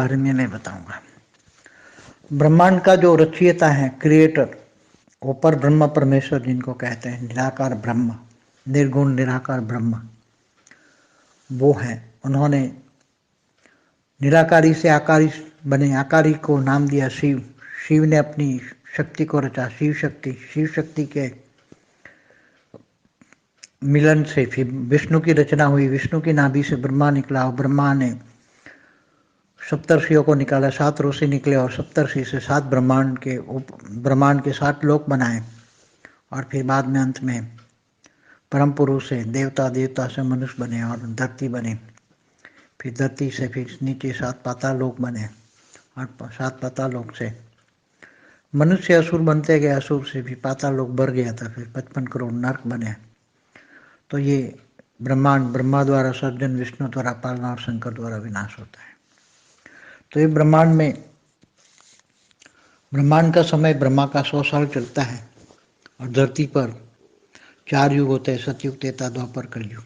बारे में मैं बताऊंगा। ब्रह्मांड का जो रचयिता है, क्रिएटर, वो पर ब्रह्म परमेश्वर जिनको कहते हैं, निराकार ब्रह्म, निर्गुण निराकार ब्रह्म, वो हैं। उन्होंने निराकारी से आकारी बने, आकारी को नाम दिया शिव। शिव ने अपनी शक्ति को रचा, शिव शक्ति। शिव शक्ति के मिलन से फिर विष्णु की रचना हुई। विष्णु की नाभि से ब्रह्मा निकला और ब्रह्मा ने सप्तर्षियों को निकाला, 7 ऋषि निकले और सप्तर्षि से 7 ब्रह्मांड के 7 लोक बनाए। और फिर बाद में अंत में परम पुरुष से देवता, देवता से मनुष्य बने और धरती बने। फिर धरती से फिर नीचे 7 पाताल लोक बने और 7 पाताल लोक से मनुष्य असुर बनते गए, असुर से भी पाताल लोक बढ़ गया था, फिर 55 करोड़ नरक बने। तो ये ब्रह्मांड ब्रह्मा द्वारा सर्जन, विष्णु द्वारा पालना और शंकर द्वारा विनाश होता है। तो ये ब्रह्मांड का समय ब्रह्मा का 100 साल चलता है और धरती पर 4 युग होते हैं, सतयुग, त्रेता, द्वापर, कलयुग।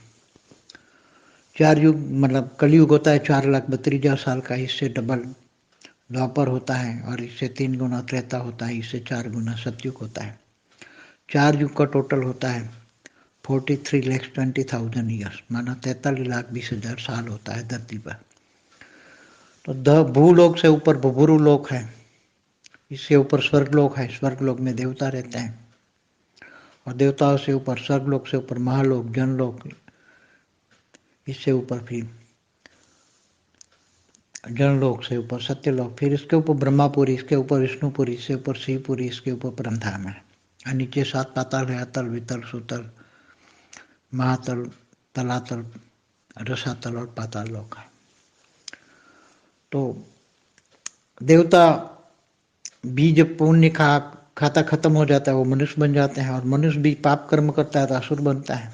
4 युग मतलब कलयुग होता है 4,32,000 साल का, इससे डबल द्वापर होता है और इससे 3 गुना त्रेता होता है, इससे 4 गुना सतयुग होता है। 4 युग का टोटल होता है 43,20,000 ईयर्स, माना 43,20,000 साल होता है धरती पर। तो भूलोक से ऊपर भूभुरु लोक है, इससे ऊपर स्वर्गलोक है, स्वर्गलोक में देवता रहते हैं। और देवताओं से ऊपर स्वर्गलोक से ऊपर महालोक, जनलोक, इससे ऊपर फिर जनलोक से ऊपर सत्यलोक, फिर इसके ऊपर ब्रह्मापुरी, इसके ऊपर विष्णुपुरी, इसके ऊपर शिवपुरी, इसके ऊपर परमधाम है। और नीचे 7 पाताल है, अतल, वितल, सुतल, महातल, तलातल, रसातल और पाताल लोक है। तो देवता भी जब पुण्य खाता खत्म हो जाता है, वो मनुष्य बन जाते हैं। और मनुष्य भी पाप कर्म करता है तो असुर बनता है।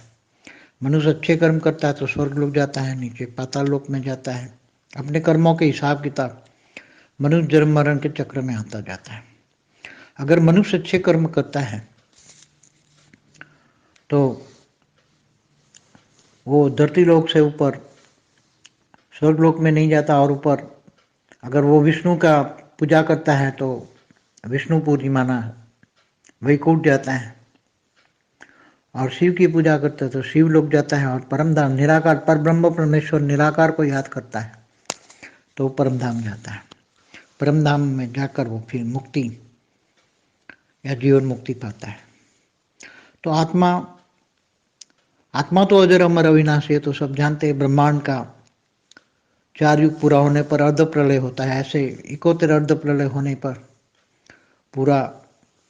मनुष्य अच्छे कर्म करता है तो स्वर्ग लोक जाता है, नीचे पाताल लोक में जाता है। अपने कर्मों के हिसाब किताब मनुष्य जन्म मरण के चक्र में आता जाता है। अगर मनुष्य अच्छे कर्म करता है तो वो धरती लोक से ऊपर स्वर्ग लोक में नहीं जाता, और ऊपर अगर वो विष्णु का पूजा करता है तो विष्णुपुरी माना वैकुंठ जाता है, और शिव की पूजा करता है तो शिव लोक जाता है, और परमधाम निराकार पर ब्रह्म परमेश्वर निराकार को याद करता है तो परमधाम जाता है। परमधाम में जाकर वो फिर मुक्ति या जीवन मुक्ति पाता है। तो आत्मा तो अजर अमर अविनाशी है, तो सब जानते हैं। ब्रह्मांड का 4 युग पूरा होने पर अर्ध प्रलय होता है। ऐसे 71 अर्ध प्रलय होने पर पूरा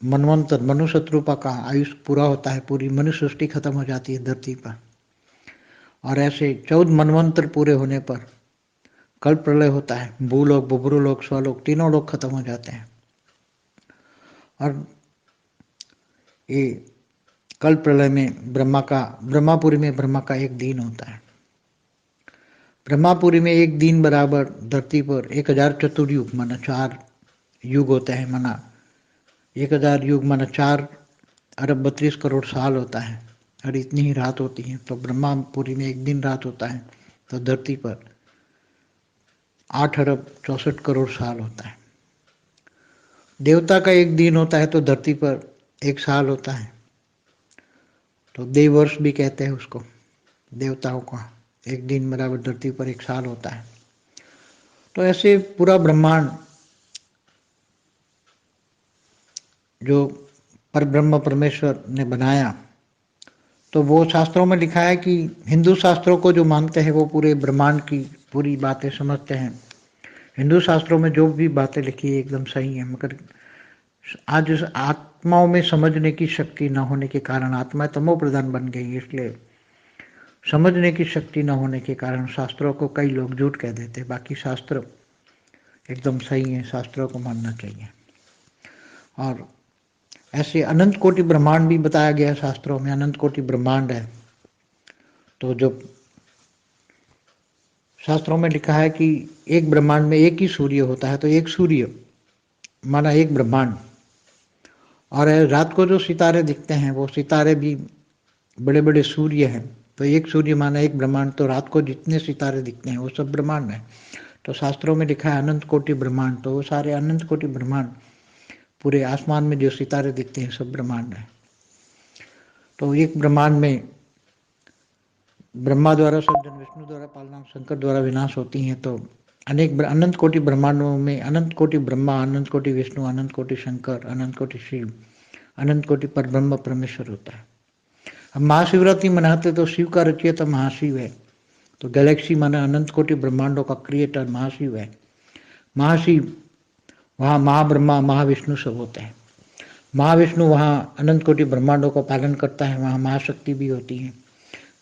मनवंतर, मनुष्य रूपा का आयुष पूरा होता है, पूरी मनुष्य सृष्टि खत्म हो जाती है धरती पर। और ऐसे 14 मनवंतर पूरे होने पर कल प्रलय होता है। भूलोक, बुभुरुलोक, स्वलोक, तीनों लोग खत्म हो जाते हैं। और ये कल प्रलय में ब्रह्मापुरी में ब्रह्मा का 1 दिन होता है। ब्रह्मापुरी में 1 दिन बराबर धरती पर 1000 चतुर्युग माना 4 युग होते हैं। माना 1000 युग माना 4 अरब 32 करोड़ साल होता है, और इतनी ही रात होती है। तो ब्रह्मापुरी में 1 दिन रात होता है, तो धरती पर 8 अरब 64 करोड़ साल होता है। देवता का 1 दिन होता है तो धरती पर 1 साल होता है, तो देववर्ष भी कहते हैं उसको। देवताओं का 1 दिन बराबर धरती पर 1 साल होता है। तो ऐसे पूरा ब्रह्मांड जो परब्रह्म परमेश्वर ने बनाया, तो वो शास्त्रों में लिखा है कि हिंदू शास्त्रों को जो मानते हैं वो पूरे ब्रह्मांड की पूरी बातें समझते हैं। हिंदू शास्त्रों में जो भी बातें लिखी है एकदम सही है, मगर आज आत्माओं में समझने की शक्ति न होने के कारण आत्मा तमो प्रधान बन गई। इसलिए समझने की शक्ति न होने के कारण शास्त्रों को कई लोग झूठ कह देते। बाकी शास्त्र एकदम सही है, शास्त्रों को मानना चाहिए। और ऐसे अनंत कोटि ब्रह्मांड भी बताया गया शास्त्रों में, अनंत कोटि ब्रह्मांड है। तो जो शास्त्रों में लिखा है कि एक ब्रह्मांड में 1 ही सूर्य होता है, तो 1 सूर्य माना 1 ब्रह्मांड। और रात को जो सितारे दिखते हैं वो सितारे भी बड़े बड़े सूर्य हैं, तो 1 सूर्य माना 1 ब्रह्मांड। तो रात को जितने सितारे दिखते हैं वो सब ब्रह्मांड है। तो शास्त्रों में लिखा है अनंत कोटि ब्रह्मांड, तो वो सारे अनंत कोटि ब्रह्मांड, पूरे आसमान में जो सितारे दिखते हैं सब ब्रह्मांड है। तो एक ब्रह्मांड में ब्रह्मा द्वारा सर्जन, विष्णु द्वारा पालना, शंकर द्वारा विनाश होती हैं। तो अनेक अनंत कोटि ब्रह्मांडों में अनंत कोटि ब्रह्मा, अनंत कोटि विष्णु, अनंत कोटि शंकर, अनंत कोटि शिव, अनंत कोटि पर ब्रह्म परमेश्वर होता है। हम महाशिवरात्रि मनाते तो शिव का रचयिता महाशिव है। तो गैलेक्सी माना अनंत कोटि ब्रह्मांडों का क्रिएटर महाशिव है। महाशिव वहाँ महाब्रह्मा महाविष्णु सब होता है। महाविष्णु वहाँ अनंत कोटि ब्रह्मांडों को पालन करता है। वहाँ महाशक्ति भी होती है।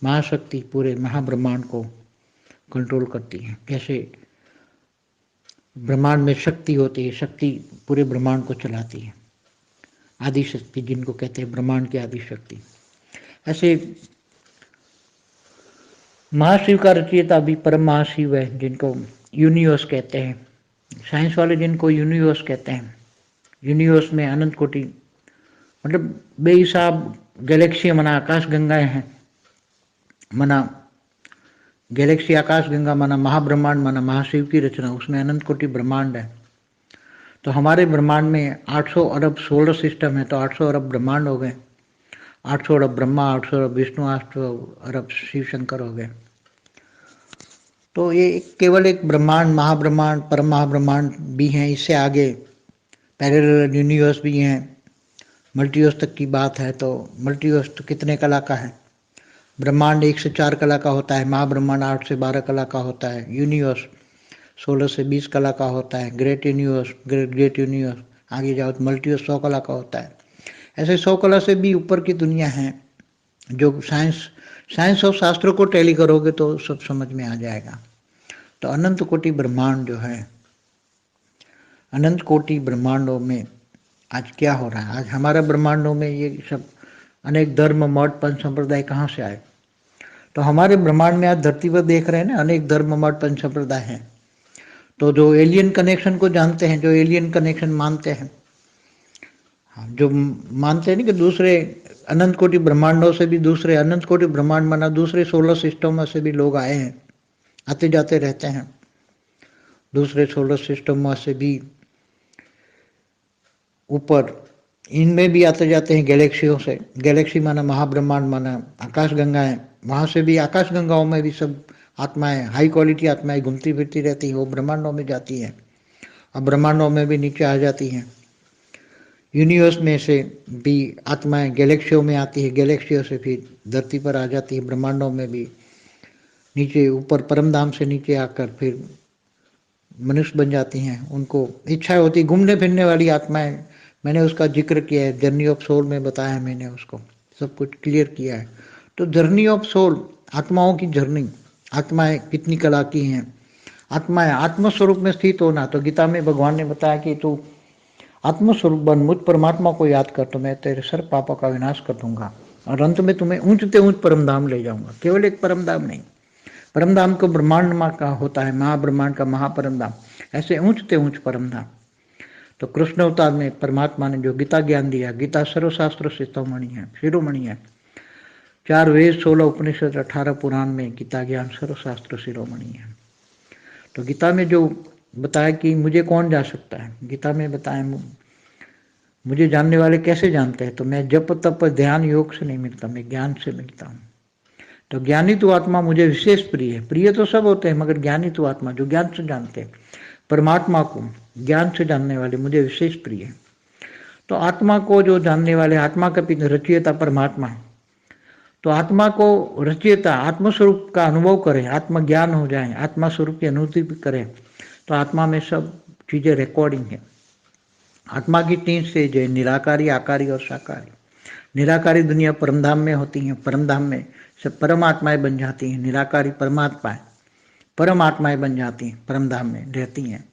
महाशक्ति पूरे महाब्रह्मांड को कंट्रोल करती है। जैसे ब्रह्मांड में शक्ति होती है, शक्ति पूरे ब्रह्मांड को चलाती है। आदि शक्ति जिनको कहते हैं, ब्रह्मांड की आदि शक्ति। ऐसे महाशिव का रचयिता भी परम महाशिव है, जिनको यूनिवर्स कहते हैं। साइंस वाले जिनको यूनिवर्स कहते हैं। यूनिवर्स में अनंत कोटि मतलब बेहिसाब गैलेक्सी मना आकाश गंगाएं हैं, मना गैलेक्सी आकाश गंगा, माना महाब्रह्मांड, माना महाशिव की रचना, उसमें अनंत कोटि ब्रह्मांड है। तो हमारे ब्रह्मांड में 800 अरब सोलर सिस्टम है, तो 800 अरब ब्रह्मांड हो गए। 800 अरब ब्रह्मा, 800 अरब विष्णु, 800 अरब शिव शंकर हो गए। तो ये केवल एक ब्रह्मांड, महाब्रह्मांड, परम महाब्रह्मांड भी हैं। इससे आगे पैरेलल यूनिवर्स भी हैं। मल्टीवर्स तक की बात है। तो मल्टीवर्स तो कितने कला का है? ब्रह्मांड 1 से 4 कला का होता है, महाब्रह्मांड 8 से 12 कला का होता है, यूनिवर्स 16 से 20 कला का होता है, ग्रेट यूनिवर्स, ग्रेट यूनिवर्स आगे जाओ तो मल्टीवर्स 100 कला का होता है। ऐसे 100 कला से भी ऊपर की दुनिया है, जो साइंस और शास्त्रों को टैली करोगे तो सब समझ में आ जाएगा। तो अनंत कोटि ब्रह्मांड जो है, अनंत कोटि ब्रह्मांडों में आज क्या हो रहा है? आज हमारा ब्रह्मांडों में ये सब अनेक धर्म, मठ, पंच संप्रदाय कहाँ से आए? तो हमारे ब्रह्मांड में आज धरती पर देख रहे हैं ना, अनेक धर्म, मठ, पंच संप्रदाय हैं। तो जो एलियन कनेक्शन को जानते हैं, जो एलियन कनेक्शन मानते हैं, जो मानते हैं ना कि दूसरे अनंत कोटि ब्रह्मांडों से भी, दूसरे अनंत कोटि ब्रह्मांड माना दूसरे सोलर सिस्टम से भी लोग आए हैं, आते जाते रहते हैं। दूसरे सोलर सिस्टम से भी ऊपर इनमें भी आते जाते हैं गैलेक्सियों से। गैलेक्सी माना महाब्रह्मांड, माना आकाश गंगाएं, वहाँ से भी आकाश गंगाओं में भी सब आत्माएं, हाई क्वालिटी आत्माएं घूमती फिरती रहती हैं। वो ब्रह्मांडों में जाती हैं और ब्रह्मांडों में भी नीचे आ जाती हैं। यूनिवर्स में से भी आत्माएं गैलेक्सियों में आती है, गैलेक्सियों से फिर धरती पर आ जाती है। ब्रह्मांडों में भी नीचे ऊपर परमधाम से नीचे आकर फिर मनुष्य बन जाती हैं। उनको इच्छा होती घूमने फिरने वाली आत्माएं। मैंने उसका जिक्र किया है, जर्नी ऑफ सोल में बताया है, मैंने उसको सब कुछ क्लियर किया है। तो जर्नी ऑफ सोल, आत्माओं की जर्नी, आत्माएं कितनी कला की हैं। आत्माएं आत्मस्वरूप में स्थित होना। तो गीता में भगवान ने बताया कि तू आत्मस्वरूप बन, मुझ परमात्मा को याद कर तो मैं तेरे सर्व पापों का विनाश कर दूंगा और अंत में तुम्हें ऊंचते ऊंच परमधाम ले जाऊंगा। केवल एक परमधाम नहीं, परमधाम को ब्रह्मांड माँ का होता है, महाब्रह्मांड का महापरमधाम, ऐसे ऊंचते ऊंच परमधाम। तो कृष्ण अवतार में परमात्मा ने जो गीता ज्ञान दिया, गीता सर्वशास्त्र शिरोमणि है, शिरोमणि है। 4 वेद, 16 उपनिषद, 18 पुराण में गीता ज्ञान सर्वशास्त्र शिरोमणि है। तो गीता में जो बताया कि मुझे कौन जा सकता है, गीता में बताया मुझे जानने वाले कैसे जानते हैं? तो मैं जप तप ध्यान योग से नहीं मिलता, मैं ज्ञान से मिलता हूँ। तो ज्ञानी तो आत्मा मुझे विशेष प्रिय है। प्रिय तो सब होते हैं, मगर ज्ञानी तो आत्मा जो ज्ञान से जानते हैं परमात्मा को, ज्ञान से जानने वाले मुझे विशेष प्रिय है। तो आत्मा को जो जानने वाले, आत्मा का रचयिता परमात्मा है। तो आत्मा को रचयिता आत्मस्वरूप का अनुभव करें, आत्मज्ञान हो जाए, आत्मा स्वरूप की अनुभूति करें। तो आत्मा में सब चीजें रिकॉर्डिंग है। आत्मा की 3 स्टेज है, निराकारी, आकारी और साकारी। निराकारी दुनिया परमधाम में होती है, परमधाम में सब परमात्माएं बन जाती हैं। निराकारी परमात्माएं, परमात्माएं बन जाती हैं, परमधाम में रहती हैं।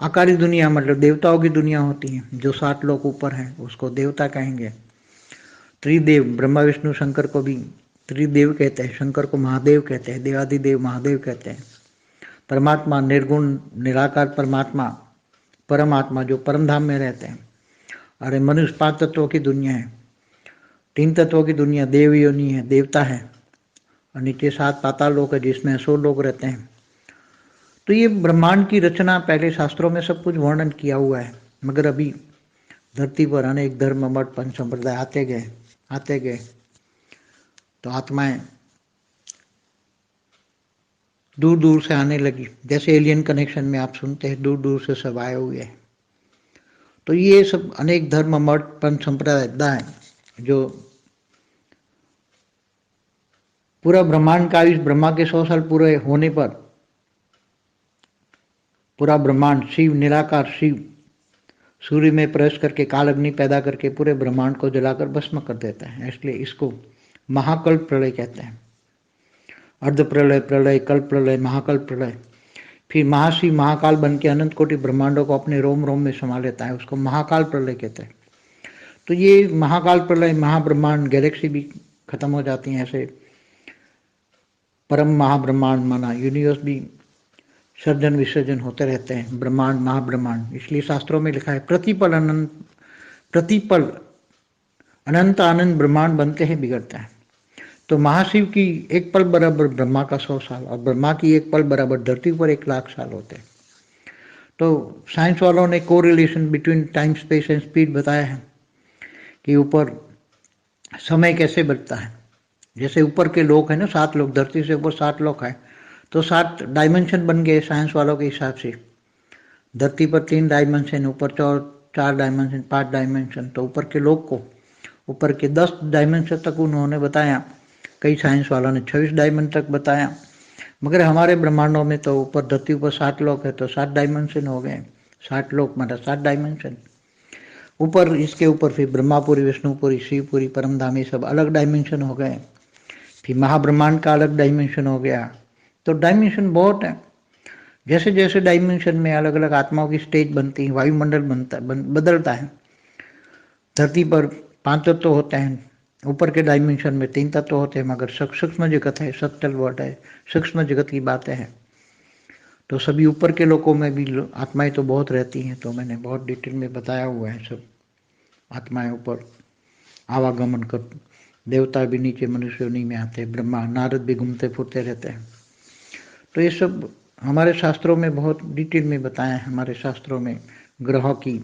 आकारी दुनिया मतलब देवताओं की दुनिया होती है, जो 7 लोग ऊपर हैं उसको देवता कहेंगे। त्रिदेव, ब्रह्मा विष्णु शंकर को भी त्रिदेव कहते हैं, शंकर को महादेव कहते हैं, देवादिदेव महादेव कहते हैं। परमात्मा निर्गुण निराकार परमात्मा, परमात्मा जो परमधाम में रहते हैं। अरे मनुष्य 5 तत्वों की दुनिया है, 3 तत्वों की दुनिया देव योनि है, देवता है, और नीचे 7 पाताल लोक है जिसमें 100 लोग रहते हैं। तो ये ब्रह्मांड की रचना पहले शास्त्रों में सब कुछ वर्णन किया हुआ है, मगर अभी धरती पर अनेक धर्म मठ पंच संप्रदाय आते गए तो आत्माएं दूर दूर से आने लगी। जैसे एलियन कनेक्शन में आप सुनते हैं दूर दूर से सब आए हुए हैं। तो ये सब अनेक धर्म मठ पंच संप्रदाय जो पूरा ब्रह्मांड का इस ब्रह्मा के 100 साल पूरे होने पर पूरा ब्रह्मांड शिव निराकार शिव सूर्य में प्रवेश करके काल अग्नि पैदा करके पूरे ब्रह्मांड को जलाकर भस्म कर देता है। इसलिए इसको महाकल्प प्रलय कहते हैं। अर्ध प्रलय, प्रलय, कल्प प्रलय, महाकल्प प्रलय। फिर महाशिव महाकाल बन के अनंत कोटि ब्रह्मांडों को अपने रोम रोम में समा लेता है, उसको महाकाल प्रलय कहते हैं। तो ये महाकाल प्रलय महाब्रह्मांड गैलेक्सी भी खत्म हो जाती हैं, ऐसे परम महाब्रह्मांड माना यूनिवर्स भी सर्जन विसर्जन होते रहते हैं, ब्रह्मांड महाब्रह्मांड। इसलिए शास्त्रों में लिखा है प्रतिपल अनंत आनंद ब्रह्मांड बनते हैं बिगड़ते हैं। तो महाशिव की एक पल बराबर ब्रह्मा का 100 साल और ब्रह्मा की एक पल बराबर धरती पर 1,00,000 साल होते हैं। तो साइंस वालों ने correlation between time space and speed बताया है कि ऊपर समय कैसे बढ़ता है। जैसे ऊपर के लोग हैं ना, 7 लोग, धरती से ऊपर 7 लोग हैं, तो 7 डायमेंशन बन गए साइंस वालों के हिसाब से। धरती पर 3 डायमेंशन, ऊपर 4 डायमेंशन, 5 डायमेंशन। तो ऊपर के लोग को ऊपर के 10 डायमेंशन तक उन्होंने बताया, कई साइंस वालों ने 26 डायमेंशन तक बताया। मगर हमारे ब्रह्मांडों में तो ऊपर धरती ऊपर 7 लोग है तो 7 डायमेंशन हो गए। 7 लोग मतलब 7 डायमेंशन। ऊपर इसके ऊपर फिर ब्रह्मापुरी, विष्णुपुरी, शिवपुरी, परमधाम, ये सब अलग डायमेंशन हो गए। फिर महाब्रह्मांड का अलग डायमेंशन हो गया। तो डायमेंशन बहुत है। जैसे जैसे डायमेंशन में अलग अलग आत्माओं की स्टेज बनती है, वायुमंडल बदलता है। धरती पर 5 तत्व होते हैं, ऊपर के डायमेंशन में 3 तत्व होते हैं, मगर सूक्ष्म जगत है, सत्तल वर्ड है, सूक्ष्म जगत की बातें हैं। तो सभी ऊपर के लोगों में भी आत्माएं तो बहुत रहती हैं, तो मैंने बहुत डिटेल में बताया हुआ है। सब आत्माएं ऊपर आवागमन कर, देवता भी नीचे मनुष्य योनि में आते हैं, ब्रह्मा नारद भी घूमते फिरते रहते हैं। तो ये सब हमारे शास्त्रों में बहुत डिटेल में बताया है। हमारे शास्त्रों में ग्रहों की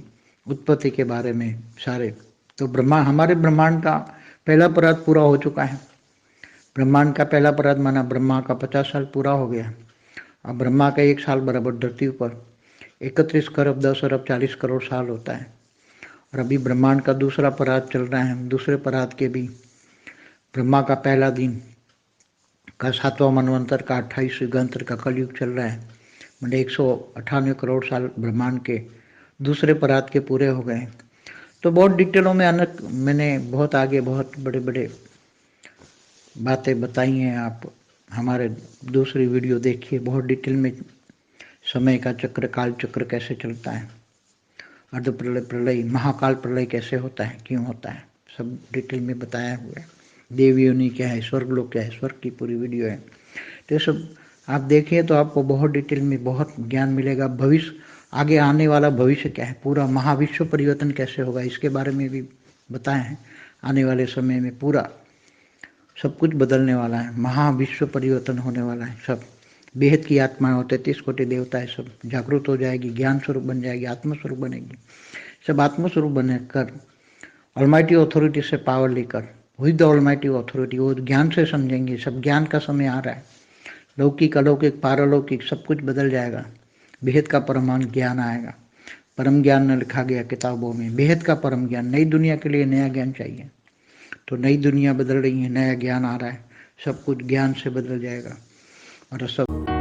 उत्पत्ति के बारे में सारे। तो हमारे ब्रह्मांड का पहला परात पूरा हो चुका है। ब्रह्मांड का पहला परात माना ब्रह्मा का 50 साल पूरा हो गया। अब ब्रह्मा का 1 साल बराबर धरती पर 31 खरब 10 अरब 40 करोड़ साल होता है। और अभी ब्रह्मांड का दूसरा परात चल रहा है। दूसरे परात के भी ब्रह्मा का पहला दिन का 7वां मनवंतर का 28 युगांतर का कलयुग चल रहा है। मतलब 198 करोड़ साल ब्रह्मांड के दूसरे परात के पूरे हो गए। तो बहुत डिटेलों में मैंने बहुत आगे बहुत बड़े बड़े बातें बताई हैं। आप हमारे दूसरी वीडियो देखिए, बहुत डिटेल में समय का चक्र, काल चक्र कैसे चलता है, अर्ध प्रलय, प्रलय, महाकाल प्रलय कैसे होता है, क्यों होता है, सब डिटेल में बताया हुआ है। देव योनि क्या है, स्वर्गलोक क्या है, स्वर्ग की पूरी वीडियो है। तो सब आप देखिए तो आपको बहुत डिटेल में बहुत ज्ञान मिलेगा। भविष्य, आगे आने वाला भविष्य क्या है, पूरा महाविश्व परिवर्तन कैसे होगा, इसके बारे में भी बताया है। आने वाले समय में पूरा सब कुछ बदलने वाला है, महाविश्व परिवर्तन होने वाला है। सब बेहद की आत्माएं और 33 कोटि देवताएं सब जागृत हो जाएगी, ज्ञान स्वरूप बन जाएगी, आत्मस्वरूप बनेगी। सब आत्मस्वरूप बनकर ऑलमाइटी अथॉरिटी से पावर लेकर, विद द ऑलमाइटी अथॉरिटी, वो ज्ञान से समझेंगे। सब ज्ञान का समय आ रहा है। लौकिक, अलौकिक, पारलौकिक सब कुछ बदल जाएगा। बेहद का परमाणु ज्ञान आएगा। परम ज्ञान न लिखा गया किताबों में, बेहद का परम ज्ञान। नई दुनिया के लिए नया ज्ञान चाहिए। तो नई दुनिया बदल रही है, नया ज्ञान आ रहा है, सब कुछ ज्ञान से बदल जाएगा। और सब